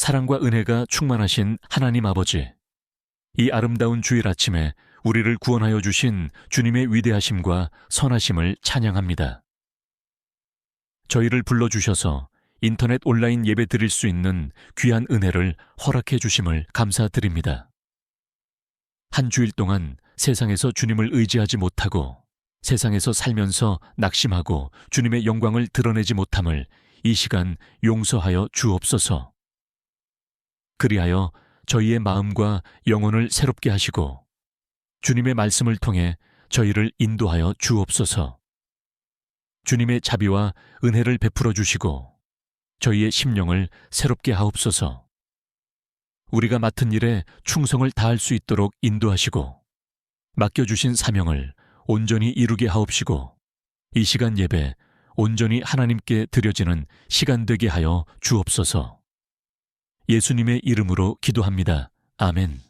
사랑과 은혜가 충만하신 하나님 아버지, 이 아름다운 주일 아침에 우리를 구원하여 주신 주님의 위대하심과 선하심을 찬양합니다. 저희를 불러주셔서 인터넷 온라인 예배 드릴 수 있는 귀한 은혜를 허락해 주심을 감사드립니다. 한 주일 동안 세상에서 주님을 의지하지 못하고 세상에서 살면서 낙심하고 주님의 영광을 드러내지 못함을 이 시간 용서하여 주옵소서. 그리하여 저희의 마음과 영혼을 새롭게 하시고 주님의 말씀을 통해 저희를 인도하여 주옵소서. 주님의 자비와 은혜를 베풀어 주시고 저희의 심령을 새롭게 하옵소서. 우리가 맡은 일에 충성을 다할 수 있도록 인도하시고 맡겨주신 사명을 온전히 이루게 하옵시고 이 시간 예배 온전히 하나님께 드려지는 시간 되게 하여 주옵소서. 예수님의 이름으로 기도합니다. 아멘.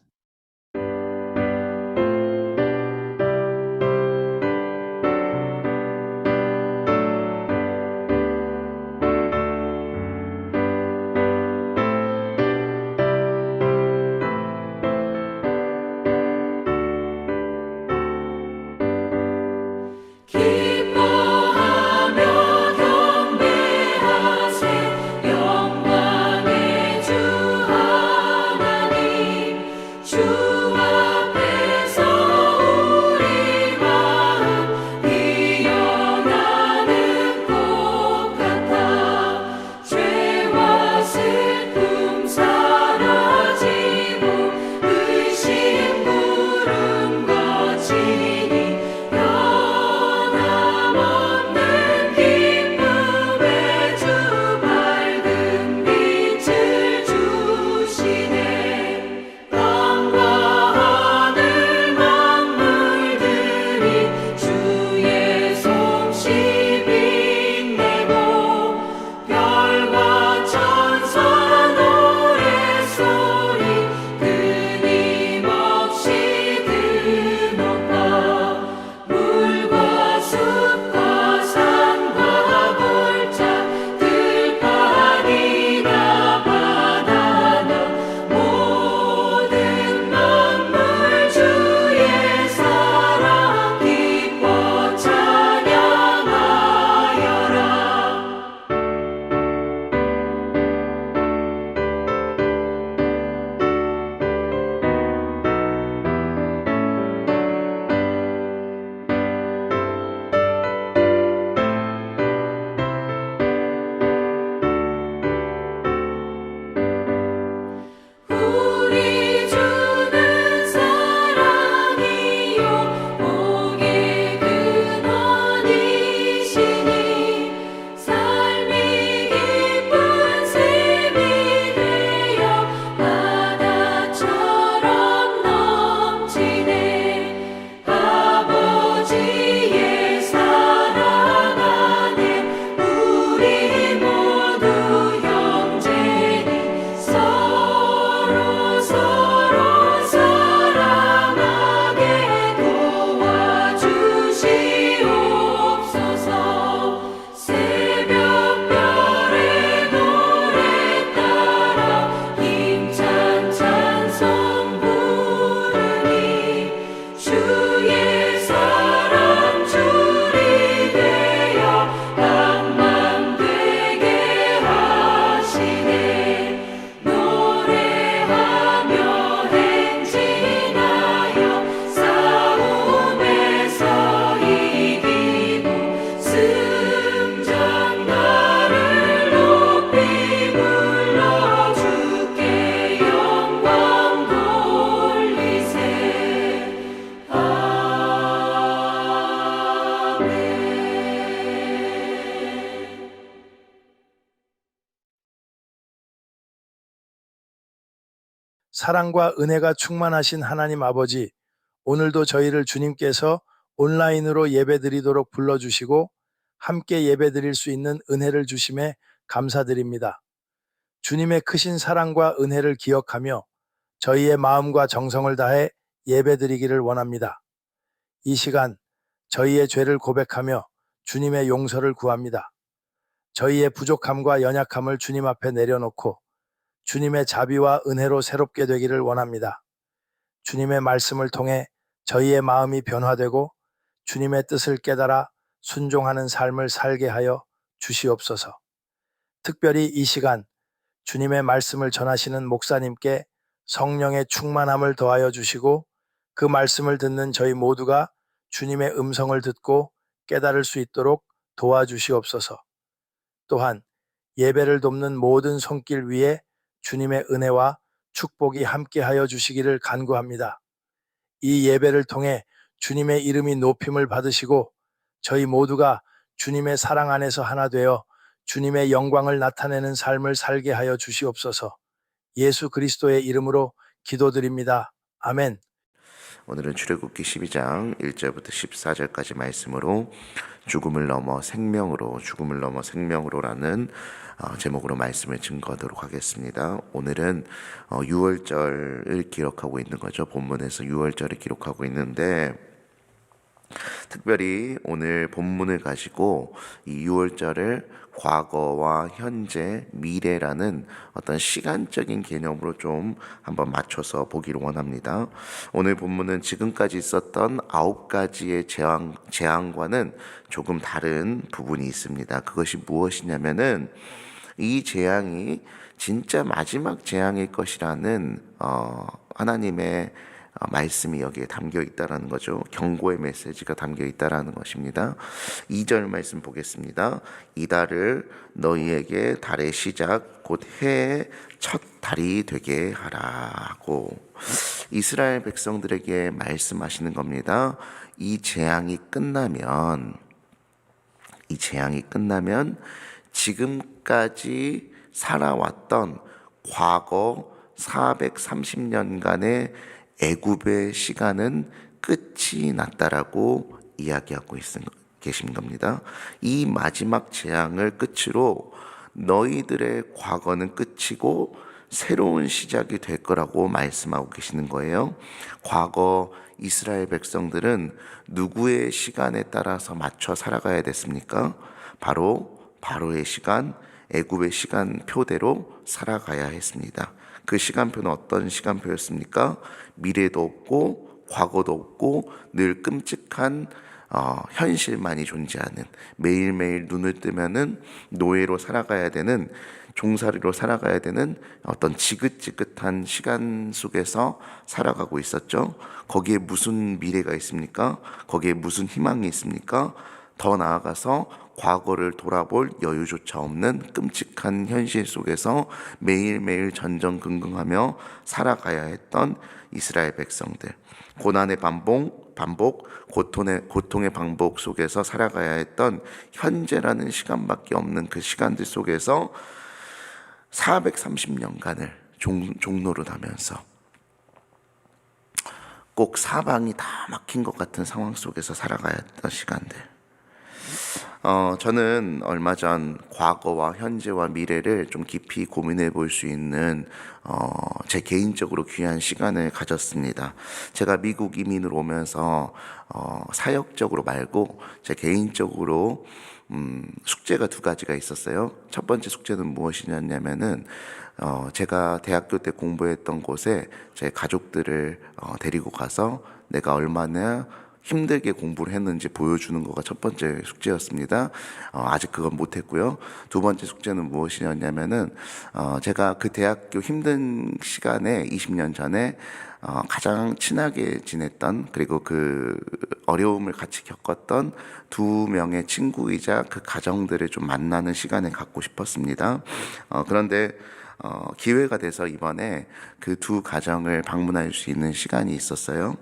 사랑과 은혜가 충만하신 하나님 아버지, 오늘도 저희를 주님께서 온라인으로 예배드리도록 불러주시고 함께 예배드릴 수 있는 은혜를 주심에 감사드립니다. 주님의 크신 사랑과 은혜를 기억하며 저희의 마음과 정성을 다해 예배드리기를 원합니다. 이 시간 저희의 죄를 고백하며 주님의 용서를 구합니다. 저희의 부족함과 연약함을 주님 앞에 내려놓고 주님의 자비와 은혜로 새롭게 되기를 원합니다. 주님의 말씀을 통해 저희의 마음이 변화되고 주님의 뜻을 깨달아 순종하는 삶을 살게 하여 주시옵소서. 특별히 이 시간 주님의 말씀을 전하시는 목사님께 성령의 충만함을 더하여 주시고 그 말씀을 듣는 저희 모두가 주님의 음성을 듣고 깨달을 수 있도록 도와주시옵소서. 또한 예배를 돕는 모든 손길 위에 주님의 은혜와 축복이 함께하여 주시기를 간구합니다. 이 예배를 통해 주님의 이름이 높임을 받으시고 저희 모두가 주님의 사랑 안에서 하나 되어 주님의 영광을 나타내는 삶을 살게 하여 주시옵소서. 예수 그리스도의 이름으로 기도드립니다. 아멘. 오늘은 출애굽기 12장 1절부터 14절까지 말씀으로 죽음을 넘어 생명으로라는 제목으로 말씀을 증거하도록 하겠습니다. 오늘은 6월절을 기록하고 있는 거죠. 본문에서 6월절을 기록하고 있는데 특별히 오늘 본문을 가지고 이 6월절을 과거와 현재, 미래라는 어떤 시간적인 개념으로 좀 한번 맞춰서 보기를 원합니다. 오늘 본문은 지금까지 있었던 9가지의 재앙과는 조금 다른 부분이 있습니다. 그것이 무엇이냐면은 이 재앙이 진짜 마지막 재앙일 것이라는 하나님의 말씀이 여기에 담겨 있다라는 거죠. 경고의 메시지가 담겨 있다라는 것입니다. 2절 말씀 보겠습니다. 이달을 너희에게 달의 시작 곧 해의 첫 달이 되게 하라고 이스라엘 백성들에게 말씀하시는 겁니다. 이 재앙이 끝나면 지금까지 살아왔던 과거 430년간의 애굽의 시간은 끝이 났다라고 이야기하고 계신 겁니다. 이 마지막 재앙을 끝으로 너희들의 과거는 끝이고 새로운 시작이 될 거라고 말씀하고 계시는 거예요. 과거 이스라엘 백성들은 누구의 시간에 따라서 맞춰 살아가야 됐습니까? 바로 바로의 시간, 애굽의 시간표대로 살아가야 했습니다. 그 시간표는 어떤 시간표였습니까? 미래도 없고 과거도 없고 늘 끔찍한 현실만이 존재하는, 매일매일 눈을 뜨면은 노예로 살아가야 되는, 종살이로 살아가야 되는 어떤 지긋지긋한 시간 속에서 살아가고 있었죠. 거기에 무슨 미래가 있습니까? 거기에 무슨 희망이 있습니까? 더 나아가서 과거를 돌아볼 여유조차 없는 끔찍한 현실 속에서 매일매일 전전긍긍하며 살아가야 했던 이스라엘 백성들, 고난의 반복, 고통의 반복 속에서 살아가야 했던 현재라는 시간밖에 없는 그 시간들 속에서 430년간을 종노릇하면서 꼭 사방이 다 막힌 것 같은 상황 속에서 살아가야 했던 시간들. 저는 얼마 전 과거와 현재와 미래를 좀 깊이 고민해 볼 수 있는 제 개인적으로 귀한 시간을 가졌습니다. 제가 미국 이민으로 오면서 사역적으로 말고 제 개인적으로 숙제가 2가지가 있었어요. 첫 번째 숙제는 무엇이냐면은 제가 대학교 때 공부했던 곳에 제 가족들을 데리고 가서 내가 얼마나 힘들게 공부를 했는지 보여주는 거가 첫 번째 숙제였습니다. 아직 그건 못했고요. 2번째 숙제는 무엇이었냐면은 제가 그 대학교 힘든 시간에 20년 전에 가장 친하게 지냈던, 그리고 그 어려움을 같이 겪었던 2명의 친구이자 그 가정들을 좀 만나는 시간을 갖고 싶었습니다. 그런데 기회가 돼서 이번에 그 2 가정을 방문할 수 있는 시간이 있었어요.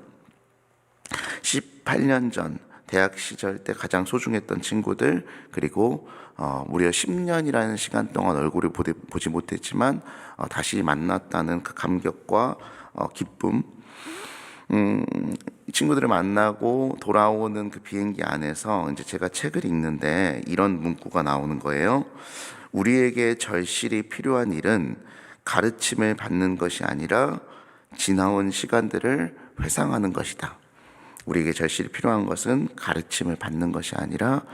18년 전 대학 시절 때 가장 소중했던 친구들, 그리고 무려 10년이라는 시간 동안 얼굴을 보지 못했지만 다시 만났다는 그 감격과 기쁨, 이 친구들을 만나고 돌아오는 그 비행기 안에서 이제 제가 책을 읽는데 이런 문구가 나오는 거예요. 우리에게 절실히 필요한 일은 가르침을 받는 것이 아니라 지나온 시간들을 회상하는 것이다. 우리에게 절실히 필요한 것은 가르침을 받는 것이 아니라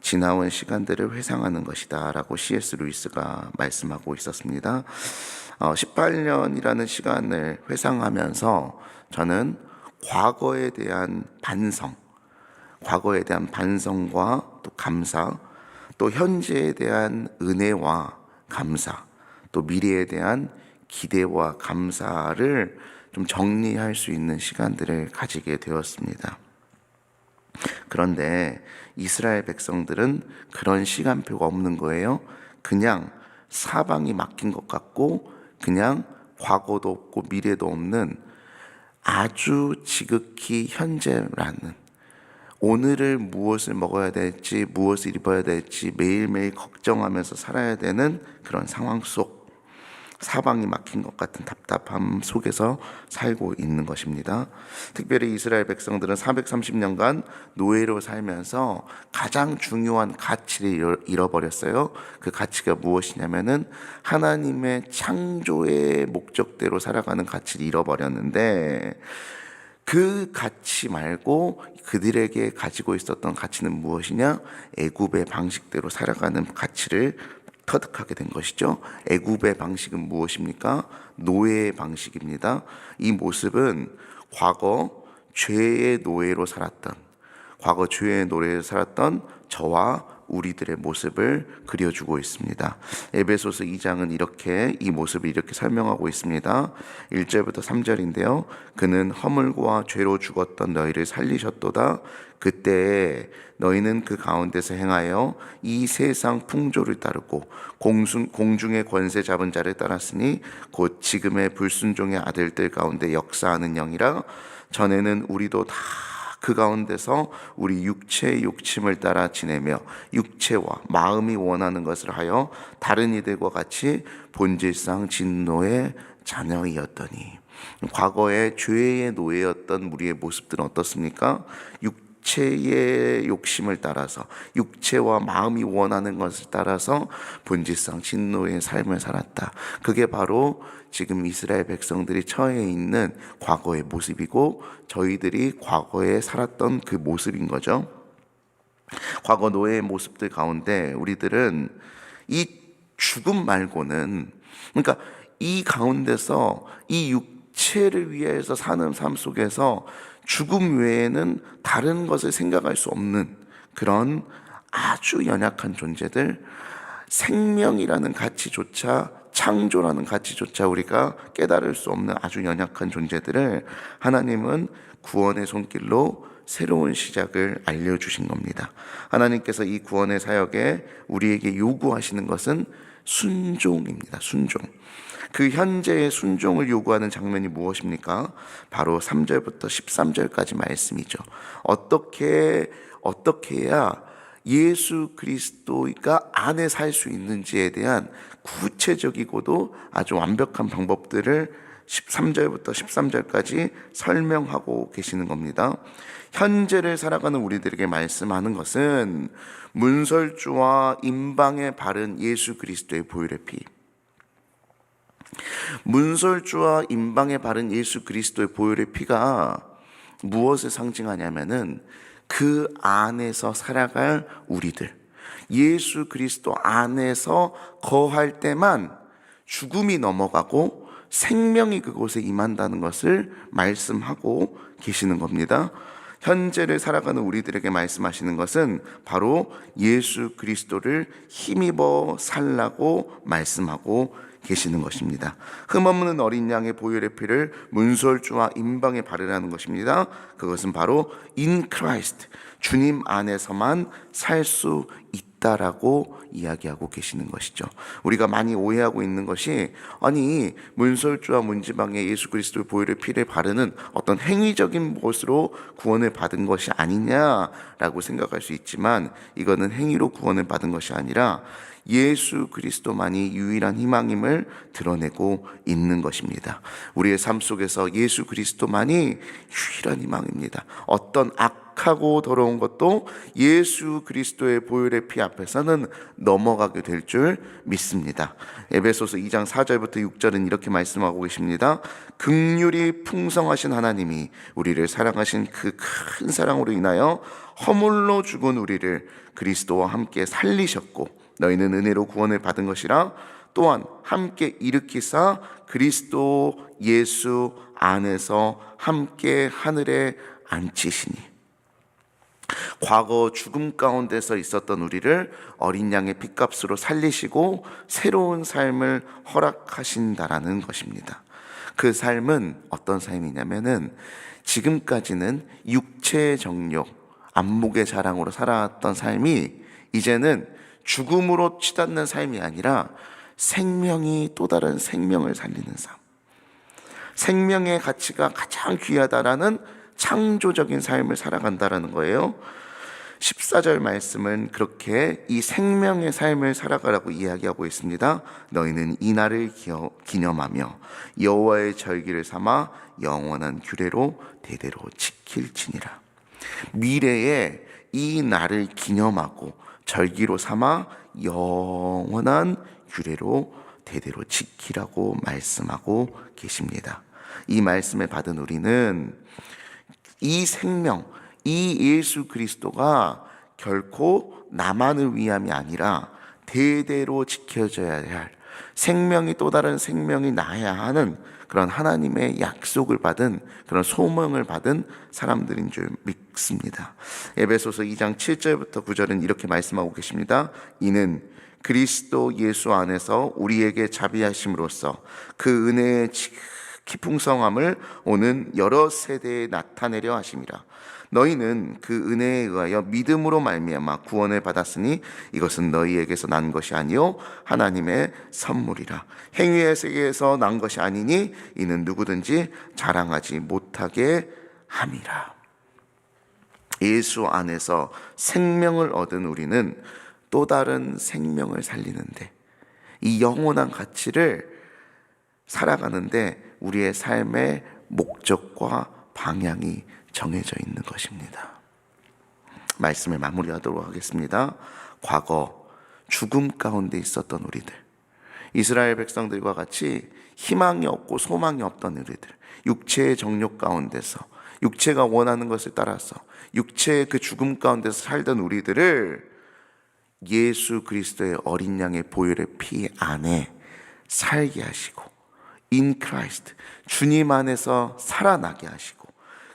지나온 시간들을 회상하는 것이다 라고 C.S. 루이스가 말씀하고 있었습니다. 18년이라는 시간을 회상하면서 저는 과거에 대한 반성과 또 감사, 또 현재에 대한 은혜와 감사, 또 미래에 대한 기대와 감사를 좀 정리할 수 있는 시간들을 가지게 되었습니다. 그런데 이스라엘 백성들은 그런 시간표가 없는 거예요. 그냥 사방이 막힌 것 같고 그냥 과거도 없고 미래도 없는 아주 지극히 현재라는, 오늘을 무엇을 먹어야 될지 무엇을 입어야 될지 매일매일 걱정하면서 살아야 되는 그런 상황 속, 사방이 막힌 것 같은 답답함 속에서 살고 있는 것입니다. 특별히 이스라엘 백성들은 430년간 노예로 살면서 가장 중요한 가치를 잃어버렸어요. 그 가치가 무엇이냐면은 하나님의 창조의 목적대로 살아가는 가치를 잃어버렸는데, 그 가치 말고 그들에게 가지고 있었던 가치는 무엇이냐? 애굽의 방식대로 살아가는 가치를 터득하게 된 것이죠. 애굽의 방식은 무엇입니까? 노예의 방식입니다. 이 모습은 과거 죄의 노예로 살았던 저와 우리들의 모습을 그려주고 있습니다. 에베소서 2장은 이 모습을 이렇게 설명하고 있습니다. 1절부터 3절인데요. 그는 허물과 죄로 죽었던 너희를 살리셨도다. 그때 너희는 그 가운데서 행하여 이 세상 풍조를 따르고 공중의 권세 잡은 자를 따랐으니 곧 지금의 불순종의 아들들 가운데 역사하는 영이라. 전에는 우리도 다 그 가운데서 우리 육체의 욕심을 따라 지내며 육체와 마음이 원하는 것을 하여 다른 이들과 같이 본질상 진노의 자녀이었더니. 과거에 죄의 노예였던 우리의 모습들은 어떻습니까? 육체의 욕심을 따라서, 육체와 마음이 원하는 것을 따라서 본질상 진노의 삶을 살았다. 그게 바로 지금 이스라엘 백성들이 처해 있는 과거의 모습이고, 저희들이 과거에 살았던 그 모습인 거죠. 과거 노예의 모습들 가운데 우리들은 이 죽음 말고는, 그러니까 이 가운데서 이 육체를 위해서 사는 삶 속에서 죽음 외에는 다른 것을 생각할 수 없는 그런 아주 연약한 존재들, 생명이라는 가치조차, 창조라는 가치조차 우리가 깨달을 수 없는 아주 연약한 존재들을 하나님은 구원의 손길로 새로운 시작을 알려주신 겁니다. 하나님께서 이 구원의 사역에 우리에게 요구하시는 것은 순종입니다. 순종. 그 현재의 순종을 요구하는 장면이 무엇입니까? 바로 3절부터 13절까지 말씀이죠. 어떻게 해야 예수 그리스도가 안에 살 수 있는지에 대한 구체적이고도 아주 완벽한 방법들을 13절부터 13절까지 설명하고 계시는 겁니다. 현재를 살아가는 우리들에게 말씀하는 것은 문설주와 임방에 바른 예수 그리스도의 보혈의 피. 문설주와 임방에 바른 예수 그리스도의 보혈의 피가 무엇을 상징하냐면은 그 안에서 살아갈 우리들, 예수 그리스도 안에서 거할 때만 죽음이 넘어가고 생명이 그곳에 임한다는 것을 말씀하고 계시는 겁니다. 현재를 살아가는 우리들에게 말씀하시는 것은 바로 예수 그리스도를 힘입어 살라고 말씀하고 계시는 것입니다. 흠없는 어린 양의 보혈의 피를 문설주와 임방에 바르라는 것입니다. 그것은 바로 in Christ, 주님 안에서만 살 수 있다라고 이야기하고 계시는 것이죠. 우리가 많이 오해하고 있는 것이, 아니 문설주와 문지방에 예수 그리스도의 보혈의 피를 바르는 어떤 행위적인 것으로 구원을 받은 것이 아니냐라고 생각할 수 있지만, 이거는 행위로 구원을 받은 것이 아니라 예수 그리스도만이 유일한 희망임을 드러내고 있는 것입니다. 우리의 삶 속에서 예수 그리스도만이 유일한 희망입니다. 어떤 악하고 더러운 것도 예수 그리스도의 보혈의 피 앞에서는 넘어가게 될 줄 믿습니다. 에베소서 2장 4절부터 6절은 이렇게 말씀하고 계십니다. 긍휼이 풍성하신 하나님이 우리를 사랑하신 그 큰 사랑으로 인하여 허물로 죽은 우리를 그리스도와 함께 살리셨고 너희는 은혜로 구원을 받은 것이라 또한 함께 일으키사 그리스도 예수 안에서 함께 하늘에 앉히시니 과거 죽음 가운데서 있었던 우리를 어린 양의 핏값으로 살리시고 새로운 삶을 허락하신다라는 것입니다. 그 삶은 어떤 삶이냐면은 지금까지는 육체의 정욕, 안목의 자랑으로 살아왔던 삶이 이제는 죽음으로 치닫는 삶이 아니라 생명이 또 다른 생명을 살리는 삶, 생명의 가치가 가장 귀하다라는 창조적인 삶을 살아간다라는 거예요. 14절 말씀은 그렇게 이 생명의 삶을 살아가라고 이야기하고 있습니다. 너희는 이 날을 기념하며 여호와의 절기를 삼아 영원한 규례로 대대로 지킬지니라. 미래에 이 날을 기념하고 절기로 삼아 영원한 규례로 대대로 지키라고 말씀하고 계십니다. 이 말씀을 받은 우리는 이 생명, 이 예수 그리스도가 결코 나만을 위함이 아니라 대대로 지켜져야 할 생명이 또 다른 생명이 나야 하는 그런 하나님의 약속을 받은 그런 소명을 받은 사람들인 줄 믿습니다. 에베소서 2장 7절부터 9절은 이렇게 말씀하고 계십니다. 이는 그리스도 예수 안에서 우리에게 자비하심으로써 그 은혜의 기풍성함을 오는 여러 세대에 나타내려 하심이라. 너희는 그 은혜에 의하여 믿음으로 말미암아 구원을 받았으니 이것은 너희에게서 난 것이 아니요 하나님의 선물이라. 행위의 세계에서 난 것이 아니니 이는 누구든지 자랑하지 못하게 함이라. 예수 안에서 생명을 얻은 우리는 또 다른 생명을 살리는데 이 영원한 가치를 살아가는데 우리의 삶의 목적과 방향이 정해져 있는 것입니다. 말씀을 마무리하도록 하겠습니다. 과거 죽음 가운데 있었던 우리들, 이스라엘 백성들과 같이 희망이 없고 소망이 없던 우리들, 육체의 정욕 가운데서 육체가 원하는 것을 따라서 육체의 그 죽음 가운데서 살던 우리들을 예수 그리스도의 어린 양의 보혈의 피 안에 살게 하시고 in Christ, 주님 안에서 살아나게 하시고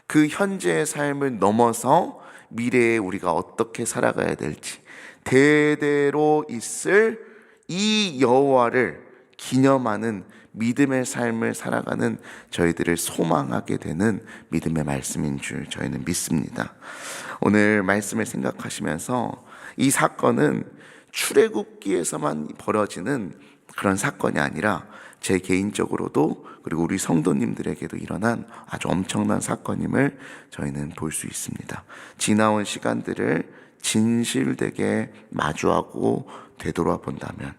그 현재의 삶을 넘어서 미래에 우리가 어떻게 살아가야 될지 대대로 있을 이 여호와를 기념하는 믿음의 삶을 살아가는 저희들을 소망하게 되는 믿음의 말씀인 줄 저희는 믿습니다. 오늘 말씀을 생각하시면서 이 사건은 출애굽기에서만 벌어지는 그런 사건이 아니라 제 개인적으로도 그리고 우리 성도님들에게도 일어난 아주 엄청난 사건임을 저희는 볼 수 있습니다. 지나온 시간들을 진실되게 마주하고 되돌아본다면,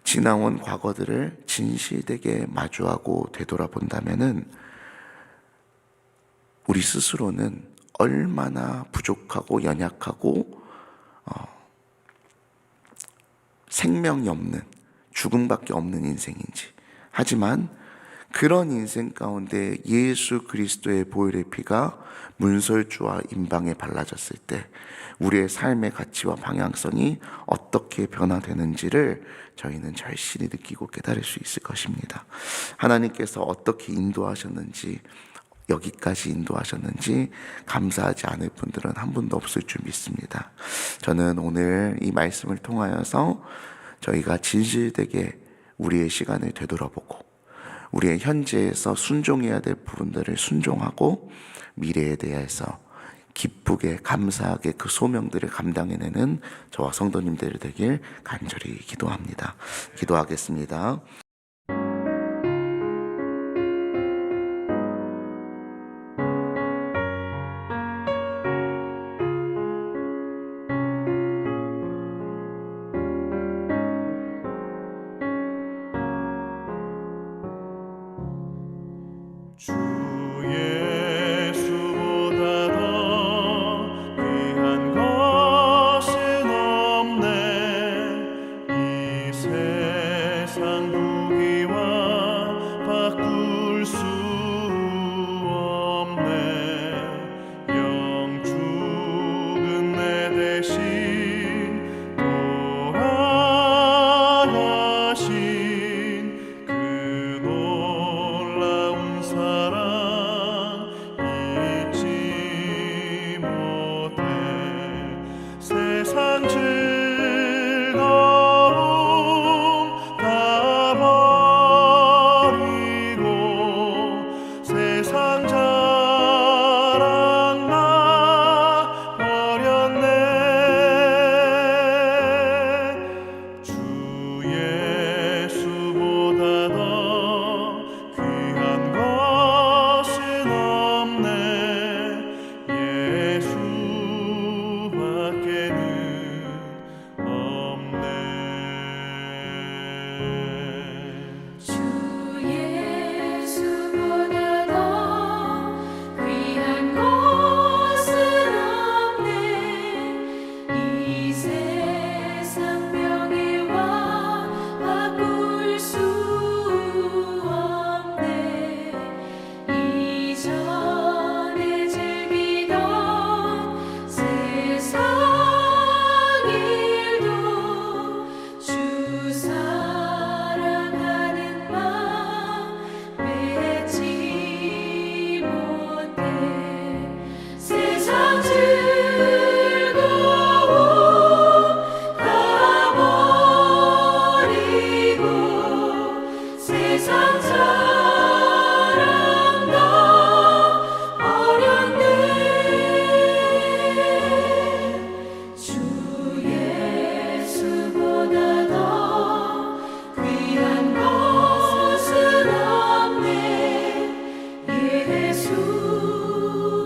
지나온 과거들을 진실되게 마주하고 되돌아본다면은 우리 스스로는 얼마나 부족하고 연약하고 생명이 없는, 죽음밖에 없는 인생인지. 하지만 그런 인생 가운데 예수 그리스도의 보혈의 피가 문설주와 임방에 발라졌을 때 우리의 삶의 가치와 방향성이 어떻게 변화되는지를 저희는 절실히 느끼고 깨달을 수 있을 것입니다. 하나님께서 어떻게 인도하셨는지, 여기까지 인도하셨는지 감사하지 않을 분들은 한 분도 없을 줄 믿습니다. 저는 오늘 이 말씀을 통하여서 저희가 진실되게 우리의 시간을 되돌아보고 우리의 현재에서 순종해야 될 부분들을 순종하고 미래에 대해서 기쁘게 감사하게 그 소명들을 감당해내는 저와 성도님들 되길 간절히 기도합니다. 기도하겠습니다. 주 예수보다 더 귀한 것은 없네. 이 세상 무기와 바꿀 수 없네. 영 죽은 내 대신 돌아가신 그 놀라운 사랑 잊지 못해. 세상 즐거움 다 버리고 세상 자랑 나 버렸네. 주 예수보다 더 귀한 것은 없네. 예수밖에는 없네. 주 예수보다 더 귀한 것은 없네. 이 세상 명예와 바꿀 수 없네. 이전에 즐기던 세상 일도 주 사랑하는 마음 맺지 못해. 세상 즐거움 다 버리고 세상 자랑 다 버렸네. 주 예수보다 더 귀한 것은 없네.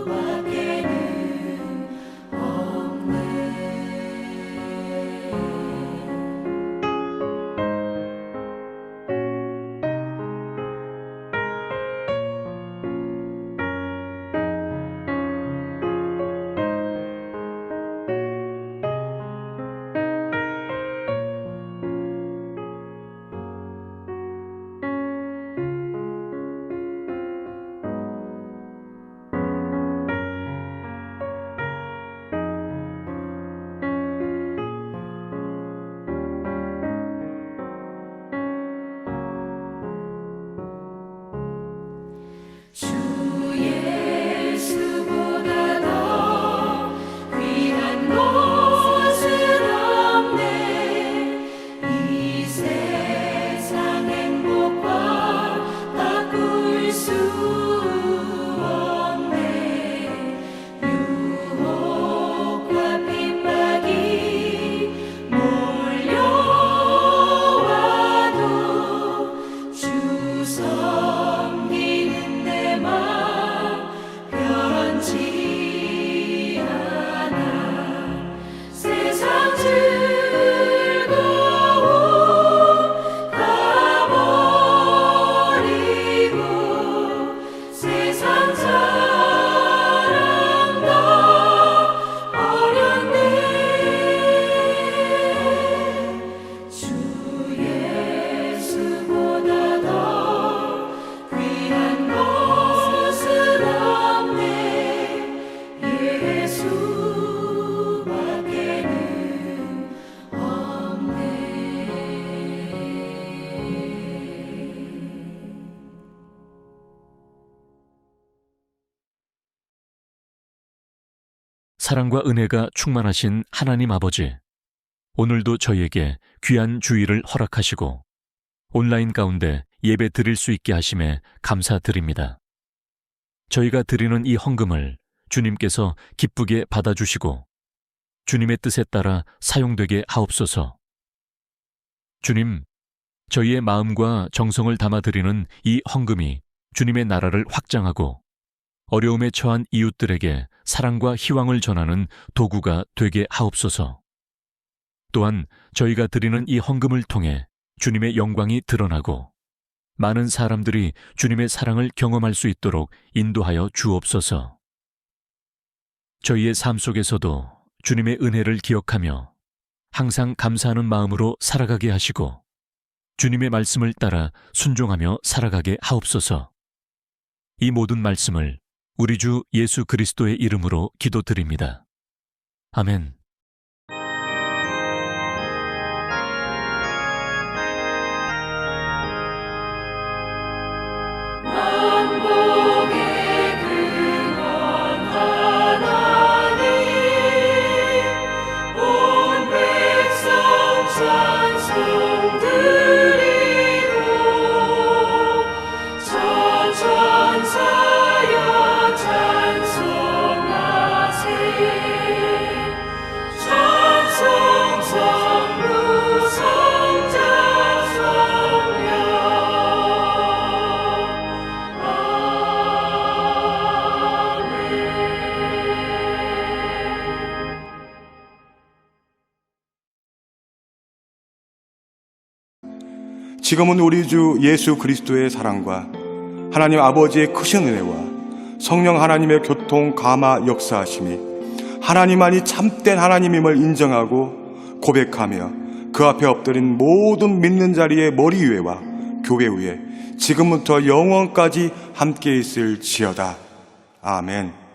예수밖에는 없네. 주 예수보다 더 귀한 것은 없네. 이 세상 행복과 바꿀 수 없네. 유혹과 핍박이 몰려와도 주 섬기는 내 맘 변치 않아. 세상 즐거움 다 버리고 세상 자랑 다 버렸네. 주 예수보다 더 귀한 것은 없네. 예수밖에는 없네. 사랑과 은혜가 충만하신 하나님 아버지, 오늘도 저희에게 귀한 주일을 허락하시고 온라인 가운데 예배 드릴 수 있게 하심에 감사드립니다. 저희가 드리는 이 헌금을 주님께서 기쁘게 받아주시고 주님의 뜻에 따라 사용되게 하옵소서. 주님, 저희의 마음과 정성을 담아 드리는 이 헌금이 주님의 나라를 확장하고 어려움에 처한 이웃들에게 사랑과 희망을 전하는 도구가 되게 하옵소서. 또한 저희가 드리는 이 헌금을 통해 주님의 영광이 드러나고 많은 사람들이 주님의 사랑을 경험할 수 있도록 인도하여 주옵소서. 저희의 삶 속에서도 주님의 은혜를 기억하며 항상 감사하는 마음으로 살아가게 하시고 주님의 말씀을 따라 순종하며 살아가게 하옵소서. 이 모든 말씀을 우리 주 예수 그리스도의 이름으로 기도드립니다. 아멘. 만복의 근원 하나님 온 백성 찬송 드리고 천천사여 찬송하세 찬송 성부 성자 성령 지금은 우리 주 예수 그리스도의 사랑과 하나님 아버지의 크신 은혜와 성령 하나님의 교통 감화 역사하심이 하나님만이 참된 하나님임을 인정하고 고백하며 그 앞에 엎드린 모든 믿는 자리의 머리 위에와 교회 위에 지금부터 영원까지 함께 있을지어다. 아멘.